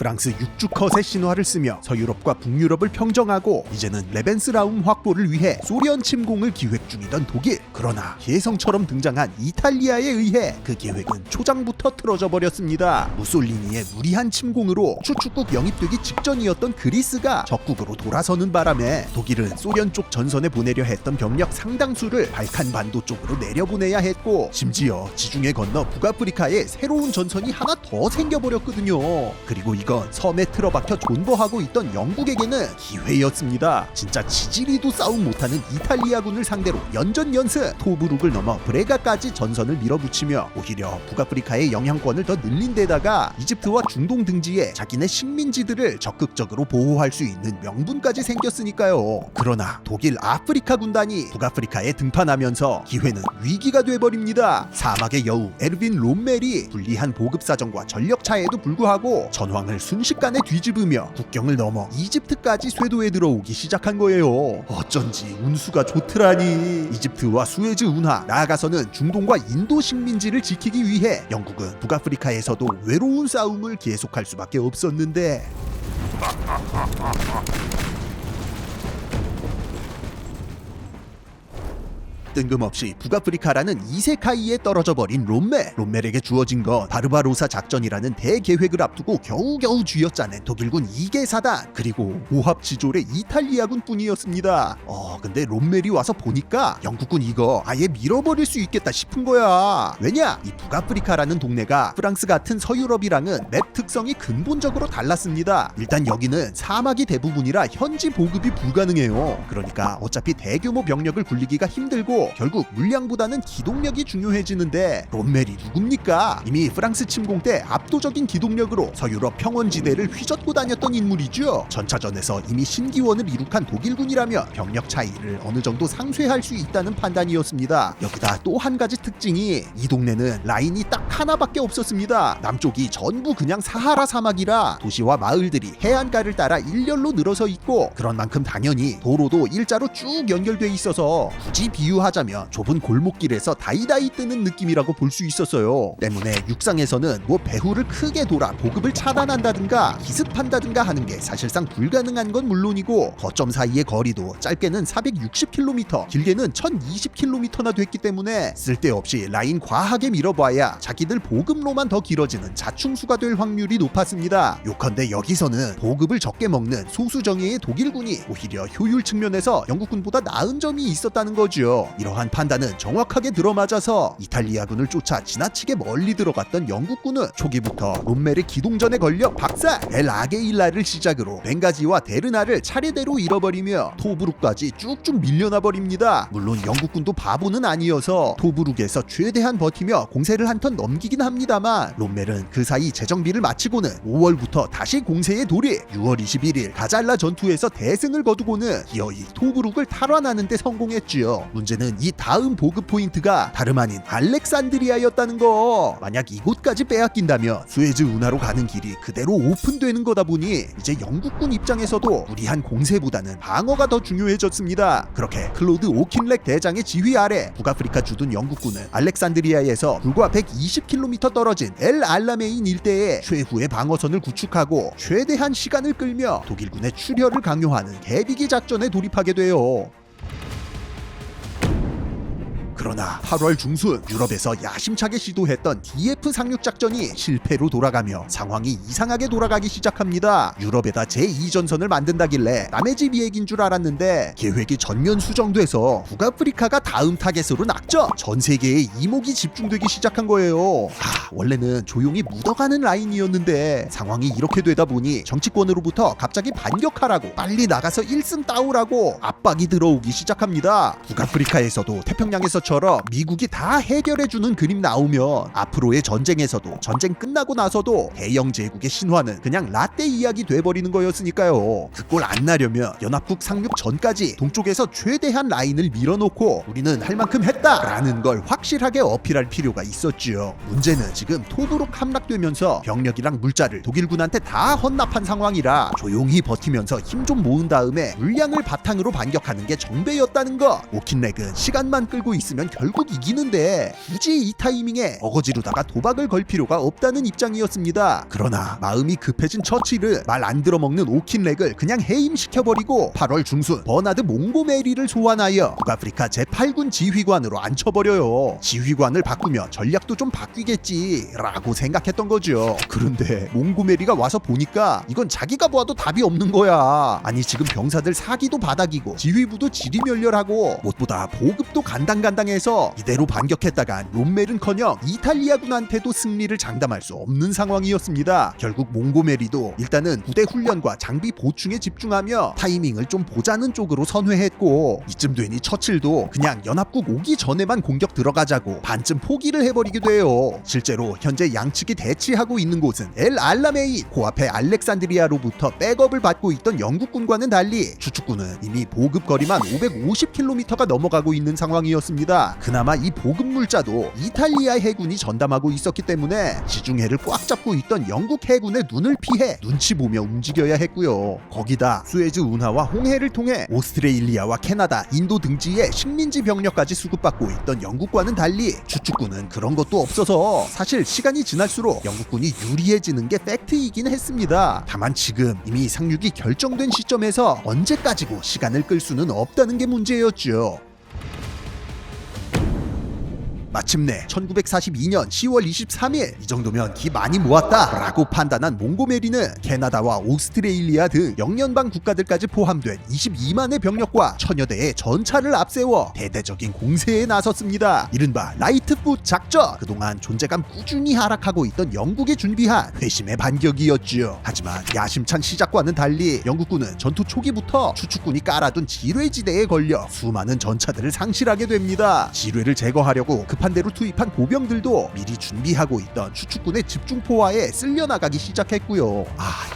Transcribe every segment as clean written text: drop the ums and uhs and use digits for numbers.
프랑스 6주 컷의 신화를 쓰며 서유럽과 북유럽을 평정하고 이제는 레벤스라움 확보를 위해 소련 침공을 기획 중이던 독일. 그러나 혜성처럼 등장한 이탈리아에 의해 그 계획은 초장부터 틀어져 버렸습니다. 무솔리니의 무리한 침공으로 추축국 영입되기 직전이었던 그리스가 적국으로 돌아서는 바람에 독일은 소련 쪽 전선에 보내려 했던 병력 상당수를 발칸 반도 쪽으로 내려보내야 했고, 심지어 지중해 건너 북아프리카에 새로운 전선이 하나 더 생겨버렸거든요. 그리고 이건 섬에 틀어박혀 존버하고 있던 영국에게는 기회였습니다. 진짜 지지리도 싸움 못하는 이탈리아군을 상대로 연전연승, 토브룩을 넘어 브레가까지 전선을 밀어붙이며 오히려 북아프리카의 영향권을 더 늘린 데다가 이집트와 중동 등지에 자기네 식민지들을 적극적으로 보호할 수 있는 명분까지 생겼으니까요. 그러나 독일 아프리카 군단이 북아프리카에 등판하면서 기회는 위기가 돼버립니다. 사막의 여우 에르빈 롬멜이 불리한 보급 사정과 전력 차에도 불구하고 전황을 순식간에 뒤집으며 국경을 넘어 이집트까지 쇄도에 들어오기 시작한 거예요. 어쩐지 운수가 좋더라니. 이집트와 수에즈 운하, 나아가서는 중동과 인도 식민지를 지키기 위해 영국은 북아프리카에서도 외로운 싸움을 계속할 수밖에 없었는데, 뜬금없이 북아프리카라는 이세카이에 떨어져 버린 롬멜에게 주어진 건 바르바로사 작전이라는 대계획을 앞두고 겨우겨우 쥐어짜낸 독일군 2개 사단, 그리고 오합지졸의 이탈리아군 뿐이었습니다. 근데 롬멜이 와서 보니까 영국군 이거 아예 밀어버릴 수 있겠다 싶은 거야. 왜냐? 이 북아프리카라는 동네가 프랑스 같은 서유럽이랑은 맵 특성이 근본적으로 달랐습니다. 일단 여기는 사막이 대부분이라 현지 보급이 불가능해요. 그러니까 어차피 대규모 병력을 굴리기가 힘들고 결국 물량보다는 기동력이 중요해지는데, 롬멜이 누굽니까? 이미 프랑스 침공 때 압도적인 기동력으로 서유럽 평원지대를 휘젓고 다녔던 인물이죠. 전차전에서 이미 신기원을 이룩한 독일군이라면 병력 차이를 어느 정도 상쇄할 수 있다는 판단이었습니다. 여기다 또 한 가지 특징이, 이 동네는 라인이 딱 하나밖에 없었습니다. 남쪽이 전부 그냥 사하라 사막이라 도시와 마을들이 해안가를 따라 일렬로 늘어서 있고, 그런 만큼 당연히 도로도 일자로 쭉 연결돼 있어서 굳이 비유하자면 좁은 골목길에서 다이다이 뜨는 느낌이라고 볼 수 있었어요. 때문에 육상에서는 뭐 배후를 크게 돌아 보급을 차단한다든가 기습한다든가 하는 게 사실상 불가능한 건 물론이고, 거점 사이의 거리도 짧게는 460km, 길게는 1020km나 됐기 때문에 쓸데없이 라인 과하게 밀어봐야 자기들 보급로만 더 길어지는 자충수가 될 확률이 높았습니다. 요컨대 여기서는 보급을 적게 먹는 소수정예의 독일군이 오히려 효율 측면에서 영국군보다 나은 점이 있었다는 거죠. 이러한 판단은 정확하게 들어맞아서 이탈리아군을 쫓아 지나치게 멀리 들어갔던 영국군은 초기부터 롬멜의 기동전에 걸려 박살, 엘 아게일라를 시작으로 벵가지와 데르나를 차례대로 잃어버리며 토브룩까지 쭉쭉 밀려나 버립니다. 물론 영국군도 바보는 아니어서 토브룩에서 최대한 버티며 공세를 한 턴 넘기긴 합니다만, 롬멜은 그 사이 재정비를 마치고는 5월부터 다시 공세에 돌입, 6월 21일 가잘라 전투에서 대승을 거두고는 기어이 토브룩을 탈환하는 데 성공했지요. 문제는 이 다음 보급 포인트가 다름 아닌 알렉산드리아였다는 거. 만약 이곳까지 빼앗긴다면 수에즈 운하로 가는 길이 그대로 오픈되는 거다 보니 이제 영국군 입장에서도 무리한 공세보다는 방어가 더 중요해졌습니다. 그렇게 클로드 오킨렉 대장의 지휘 아래 북아프리카 주둔 영국군은 알렉산드리아에서 불과 120km 떨어진 엘 알라메인 일대에 최후의 방어선을 구축하고 최대한 시간을 끌며 독일군의 출혈을 강요하는 개비기 작전에 돌입하게 돼요. 그러나 8월 중순 유럽에서 야심차게 시도했던 DF 상륙 작전이 실패로 돌아가며 상황이 이상하게 돌아가기 시작합니다. 유럽에다 제2전선을 만든다길래 남의 집 얘기인 줄 알았는데 계획이 전면 수정돼서 북아프리카가 다음 타겟으로 낙점, 전 세계에 이목이 집중되기 시작한 거예요. 원래는 조용히 묻어가는 라인이었는데 상황이 이렇게 되다 보니 정치권으로부터 갑자기 반격하라고, 빨리 나가서 1승 따오라고 압박이 들어오기 시작합니다. 북아프리카에서도 태평양에서 처럼 미국이 다 해결해주는 그림 나오면 앞으로의 전쟁에서도, 전쟁 끝나고 나서도 대영 제국의 신화는 그냥 라떼 이야기 돼버리는 거였으니까요. 그 꼴 안 나려면 연합국 상륙 전까지 동쪽에서 최대한 라인을 밀어놓고 우리는 할 만큼 했다라는 걸 확실하게 어필할 필요가 있었지요. 문제는 지금 토브룩 함락되면서 병력이랑 물자를 독일군한테 다 헌납한 상황이라 조용히 버티면서 힘 좀 모은 다음에 물량을 바탕으로 반격하는 게 정배였다는 거. 오킨렉은 시간만 끌고 있으면 싸우면 결국 이기는데 굳이 이 타이밍에 어거지로다가 도박을 걸 필요가 없다는 입장이었습니다. 그러나 마음이 급해진 처칠은 말 안 들어먹는 오킨렉을 그냥 해임시켜버리고 8월 중순 버나드 몽고메리를 소환하여 북아프리카 제8군 지휘관으로 앉혀버려요. 지휘관을 바꾸면 전략도 좀 바뀌겠지라고 생각했던 거죠. 그런데 몽고메리가 와서 보니까 이건 자기가 보아도 답이 없는 거야. 아니 지금 병사들 사기도 바닥이고 지휘부도 지리멸렬하고 무엇보다 보급도 간당간당해서 이대로 반격했다간 롬멜은커녕 이탈리아군한테도 승리를 장담할 수 없는 상황이었습니다. 결국 몽고메리도 일단은 부대 훈련과 장비 보충에 집중하며 타이밍을 좀 보자는 쪽으로 선회했고, 이쯤 되니 처칠도 그냥 연합국 오기 전에만 공격 들어가자고 반쯤 포기를 해버리기도 해요. 실제로 현재 양측이 대치하고 있는 곳은 엘 알라메인, 코앞의 알렉산드리아로부터 백업을 받고 있던 영국군과는 달리 추축군은 이미 보급거리만 550km가 넘어가고 있는 상황이었습니다. 그나마 이 보급 물자도 이탈리아 해군이 전담하고 있었기 때문에 지중해를 꽉 잡고 있던 영국 해군의 눈을 피해 눈치 보며 움직여야 했고요. 거기다 수에즈 운하와 홍해를 통해 오스트레일리아와 캐나다, 인도 등지의 식민지 병력까지 수급받고 있던 영국과는 달리 추축군은 그런 것도 없어서 사실 시간이 지날수록 영국군이 유리해지는 게 팩트이긴 했습니다. 다만 지금 이미 상륙이 결정된 시점에서 언제까지고 시간을 끌 수는 없다는 게 문제였죠. 마침내 1942년 10월 23일 이 정도면 기 많이 모았다 라고 판단한 몽고메리는 캐나다와 오스트레일리아 등 영연방 국가들까지 포함된 22만의 병력과 1000여 대의 전차를 앞세워 대대적인 공세에 나섰습니다. 이른바 라이트풋 작전. 그동안 존재감 꾸준히 하락하고 있던 영국이 준비한 회심의 반격이었죠. 하지만 야심찬 시작과는 달리 영국군은 전투 초기부터 추축군이 깔아둔 지뢰지대에 걸려 수많은 전차들을 상실하게 됩니다. 지뢰를 제거하려고 급한 대로 투입한 보병들도 미리 준비하고 있던 추축군의 집중포화에 쓸려나가기 시작했고요.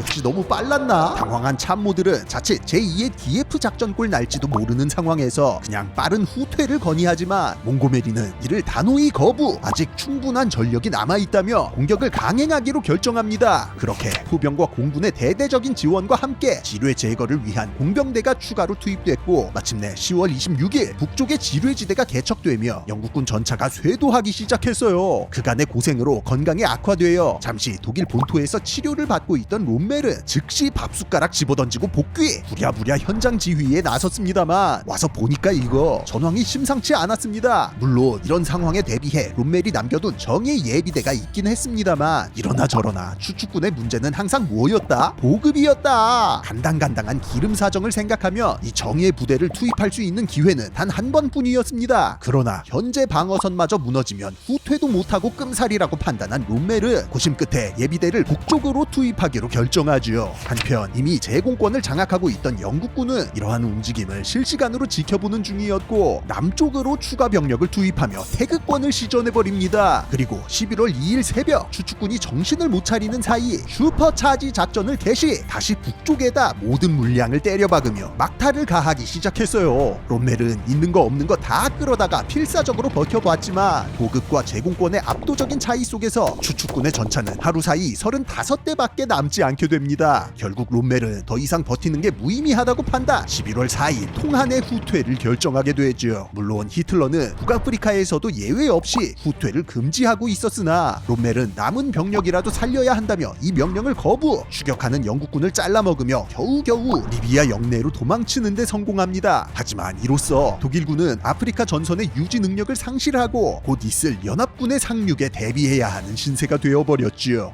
역시 너무 빨랐나? 당황한 참모들은 자칫 제2의 DF 작전꼴 날지도 모르는 상황에서 그냥 빠른 후퇴를 건의하지만 몽고메리는 이를 단호히 거부. 아직 충분한 전력이 남아있다며 공격을 강행하기로 결정합니다. 그렇게 포병과 공군의 대대적인 지원과 함께 지뢰 제거를 위한 공병대가 추가로 투입됐고, 마침내 10월 26일 북쪽의 지뢰지대가 개척되며 영국군 전차가 쇄도하기 시작했어요. 그간의 고생으로 건강이 악화되어 잠시 독일 본토에서 치료를 받고 있던 롬멜은 즉시 밥숟가락 집어던지고 복귀. 부랴부랴 현장 지휘에 나섰습니다만 와서 보니까 이거 전황이 심상치 않았습니다. 물론 이런 상황에 대비해 롬멜이 남겨둔 정예 예비대가 있긴 했습니다만 이러나 저러나 추축군의 문제는 항상 뭐였다? 보급이었다. 간당간당한 기름 사정을 생각하며 이 정예 부대를 투입할 수 있는 기회는 단 한 번뿐이었습니다. 그러나 현재 방어선마저 무너지면 후퇴도 못하고 끔살이라고 판단한 롬멜은 고심 끝에 예비대를 북쪽으로 투입하기로 결정하죠. 한편 이미 제공권을 장악하고 있던 영국군은 이러한 움직임을 실시간으로 지켜보는 중이었고 남쪽으로 추가 병력을 투입하며 태극권을 시전해버립니다. 그리고 11월 2일 새벽 추축군이 정신을 못 차리는 사이 슈퍼차지 작전을 개시. 다시 북쪽에다 모든 물량을 때려박으며 막타를 가하기 시작했어요. 롬멜은 있는 거 없는 거 다 끌어다가 필사적으로 버텨봤지만 보급과 제공권의 압도적인 차이 속에서 추축군의 전차는 하루 사이 35대밖에 남지 않게 됩니다. 결국 롬멜은 더 이상 버티는 게 무의미하다고 판단, 11월 4일 통한의 후퇴를 결정하게 되죠. 물론 히틀러는 북아프리카에서도 예외 없이 후퇴를 금지하고 있었으나 롬멜은 남은 병력이라도 살려야 한다며 이 명령을 거부. 추격하는 영국군을 잘라먹으며 겨우겨우 리비아 영내로 도망치는 데 성공합니다. 하지만 이로써 독일군은 아프리카 전선의 유지 능력을 상실하고 곧 있을 연합군의 상륙에 대비해야 하는 신세가 되어버렸지요.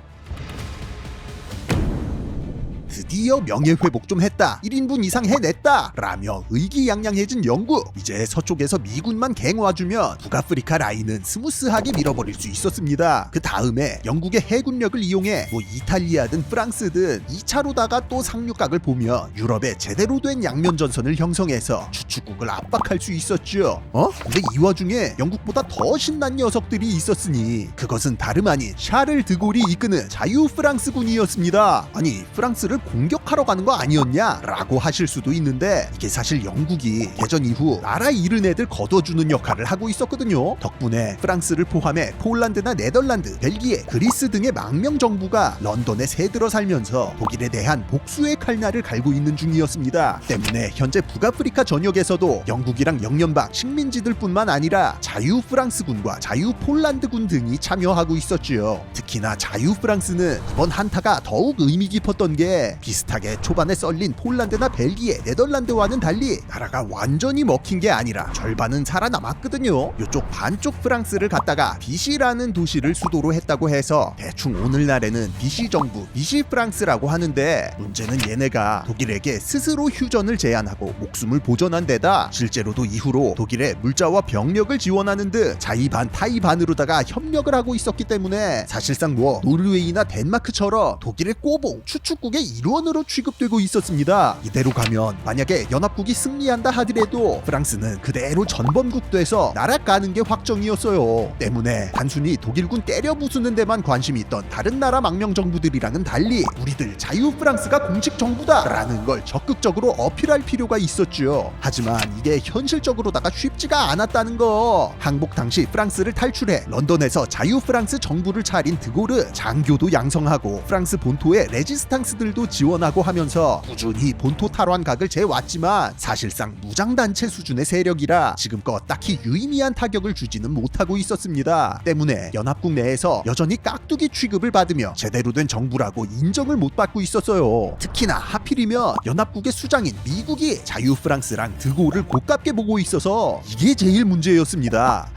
드디어 명예회복 좀 했다, 1인분 이상 해냈다 라며 의기양양해진 영국. 이제 서쪽에서 미군만 갱와주면 북아프리카 라인은 스무스하게 밀어버릴 수 있었습니다. 그 다음에 영국의 해군력을 이용해 이탈리아든 프랑스든 2차로다가 또 상륙각을 보면 유럽에 제대로 된 양면전선을 형성해서 추축국을 압박할 수 있었죠. 근데 이 와중에 영국보다 더 신난 녀석들이 있었으니 그것은 다름 아닌 샤를 드골이 이끄는 자유 프랑스군이었습니다. 아니 프랑스를 공격하러 가는 거 아니었냐? 라고 하실 수도 있는데 이게 사실 영국이 개전 이후 나라 잃은 애들 거둬주는 역할을 하고 있었거든요. 덕분에 프랑스를 포함해 폴란드나 네덜란드, 벨기에, 그리스 등의 망명 정부가 런던에 새들어 살면서 독일에 대한 복수의 칼날을 갈고 있는 중이었습니다. 때문에 현재 북아프리카 전역에서도 영국이랑 영연방 식민지들뿐만 아니라 자유 프랑스군과 자유 폴란드군 등이 참여하고 있었지요. 특히나 자유 프랑스는 이번 한타가 더욱 의미 깊었던 게 비슷하게 초반에 썰린 폴란드나 벨기에, 네덜란드와는 달리 나라가 완전히 먹힌 게 아니라 절반은 살아남았거든요. 이쪽 반쪽 프랑스를 갖다가 비시라는 도시를 수도로 했다고 해서 대충 오늘날에는 비시 정부, 비시 프랑스라고 하는데 문제는 얘네가 독일에게 스스로 휴전을 제안하고 목숨을 보존한 데다 실제로도 이후로 독일에 물자와 병력을 지원하는 듯 자의반 타의반으로다가 협력을 하고 있었기 때문에 사실상 뭐 노르웨이나 덴마크처럼 독일의 꼬봉 추축국의 일원으로 취급되고 있었습니다. 이대로 가면 만약에 연합국이 승리한다 하더라도 프랑스는 그대로 전범국 돼서 날아가는 게 확정이었어요. 때문에 단순히 독일군 때려 부수는 데만 관심이 있던 다른 나라 망명 정부들이랑은 달리 우리들 자유 프랑스가 공식 정부다 라는 걸 적극적으로 어필할 필요가 있었죠. 하지만 이게 현실적으로다가 쉽지가 않았다는 거. 항복 당시 프랑스를 탈출해 런던에서 자유 프랑스 정부를 차린 드골은 장교도 양성하고 프랑스 본토의 레지스탕스들도 지원하고 하면서 꾸준히 본토 탈환 각을 재왔지만 사실상 무장단체 수준의 세력이라 지금껏 딱히 유의미한 타격을 주지는 못하고 있었습니다. 때문에 연합국 내에서 여전히 깍두기 취급을 받으며 제대로 된 정부라고 인정을 못 받고 있었어요. 특히나 하필이면 연합국의 수장인 미국이 자유 프랑스랑 드골을 고깝게 보고 있어서 이게 제일 문제였습니다.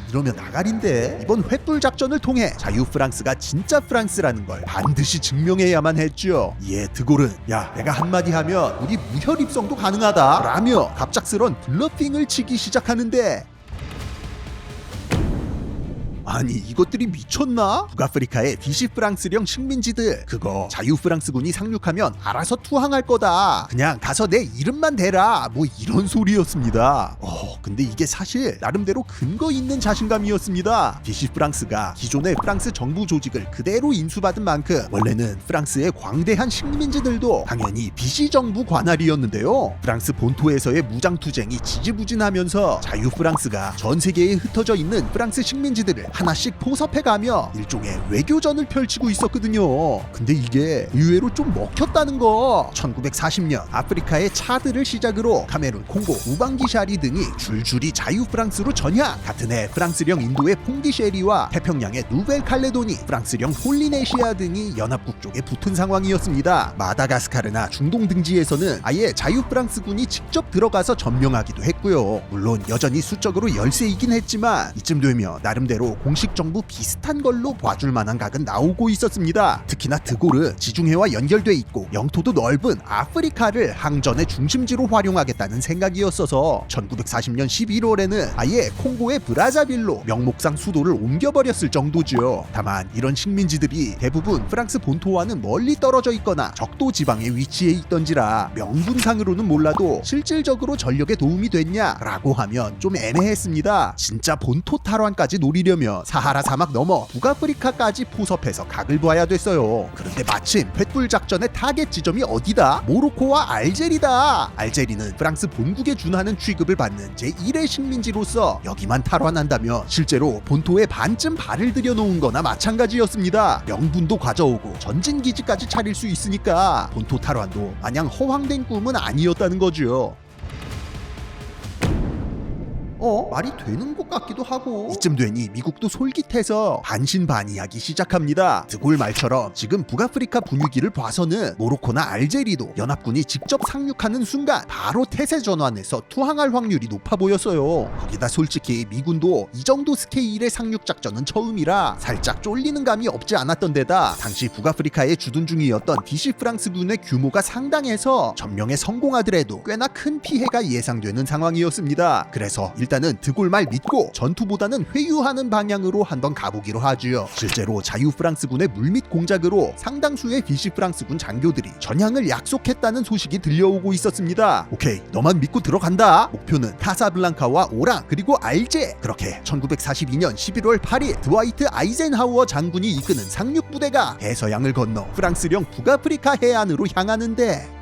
이러면 나가린데 이번 횃불 작전을 통해 자유 프랑스가 진짜 프랑스라는 걸 반드시 증명해야만 했죠. 이에 드골은 야 내가 한마디 하면 우리 무혈 입성도 가능하다 라며 갑작스런 블러핑을 치기 시작하는데 아니 이것들이 미쳤나? 북아프리카의 비시 프랑스령 식민지들 그거 자유 프랑스군이 상륙하면 알아서 투항할 거다. 그냥 가서 내 이름만 대라. 뭐 이런 소리였습니다. 근데 이게 사실 나름대로 근거 있는 자신감이었습니다. 비시 프랑스가 기존의 프랑스 정부 조직을 그대로 인수받은 만큼 원래는 프랑스의 광대한 식민지들도 당연히 비시 정부 관할이었는데요. 프랑스 본토에서의 무장투쟁이 지지부진하면서 자유 프랑스가 전 세계에 흩어져 있는 프랑스 식민지들을 하나씩 포섭해가며 일종의 외교전을 펼치고 있었거든요. 근데 이게 의외로 좀 먹혔다는 거. 1940년 아프리카의 차드를 시작으로 카메룬, 콩고, 우방기샤리 등이 줄줄이 자유 프랑스로 전향. 같은 해 프랑스령 인도의 퐁디쉐리와 태평양의 누벨 칼레도니, 프랑스령 폴리네시아 등이 연합국 쪽에 붙은 상황이었습니다. 마다가스카르나 중동 등지에서는 아예 자유 프랑스군이 직접 들어가서 점령하기도 했고요. 물론 여전히 수적으로 열세이긴 했지만 이쯤 되면 나름대로 공식 정부 비슷한 걸로 봐줄 만한 각은 나오고 있었습니다. 특히나 드골은 지중해와 연결돼 있고 영토도 넓은 아프리카를 항전의 중심지로 활용하겠다는 생각이었어서 1940년 11월에는 아예 콩고의 브라자빌로 명목상 수도를 옮겨버렸을 정도죠. 다만 이런 식민지들이 대부분 프랑스 본토와는 멀리 떨어져 있거나 적도 지방에 위치해 있던지라 명분상으로는 몰라도 실질적으로 전력에 도움이 됐냐라고 하면 좀 애매했습니다. 진짜 본토 탈환까지 노리려면 사하라 사막 넘어 북아프리카까지 포섭해서 각을 봐야 됐어요. 그런데 마침 횃불 작전의 타겟 지점이 어디다? 모로코와 알제리다. 알제리는 프랑스 본국에 준하는 취급을 받는 제1의 식민지로서 여기만 탈환한다면 실제로 본토에 반쯤 발을 들여놓은 거나 마찬가지였습니다. 명분도 가져오고 전진기지까지 차릴 수 있으니까 본토 탈환도 마냥 허황된 꿈은 아니었다는 거죠. 말이 되는 것 같기도 하고. 이쯤 되니 미국도 솔깃해서 반신반의하기 시작합니다. 드골 말처럼 지금 북아프리카 분위기를 봐서는 모로코나 알제리도 연합군이 직접 상륙하는 순간 바로 태세 전환해서 투항할 확률이 높아 보였어요. 거기다 솔직히 미군도 이 정도 스케일의 상륙 작전은 처음이라 살짝 쫄리는 감이 없지 않았던 데다 당시 북아프리카에 주둔 중이었던 비시 프랑스군의 규모가 상당해서 점령에 성공하더라도 꽤나 큰 피해가 예상되는 상황이었습니다. 그래서 일단 일단은 드골 말 믿고 전투보다는 회유하는 방향으로 한번 가보기로 하지요. 실제로 자유 프랑스군의 물밑 공작으로 상당수의 비시 프랑스군 장교들이 전향을 약속했다는 소식이 들려오고 있었습니다. 오케이, 너만 믿고 들어간다. 목표는 카사블랑카와 오랑 그리고 알제. 그렇게 1942년 11월 8일 드와이트 아이젠하우어 장군이 이끄는 상륙부대가 대서양을 건너 프랑스령 북아프리카 해안으로 향하는데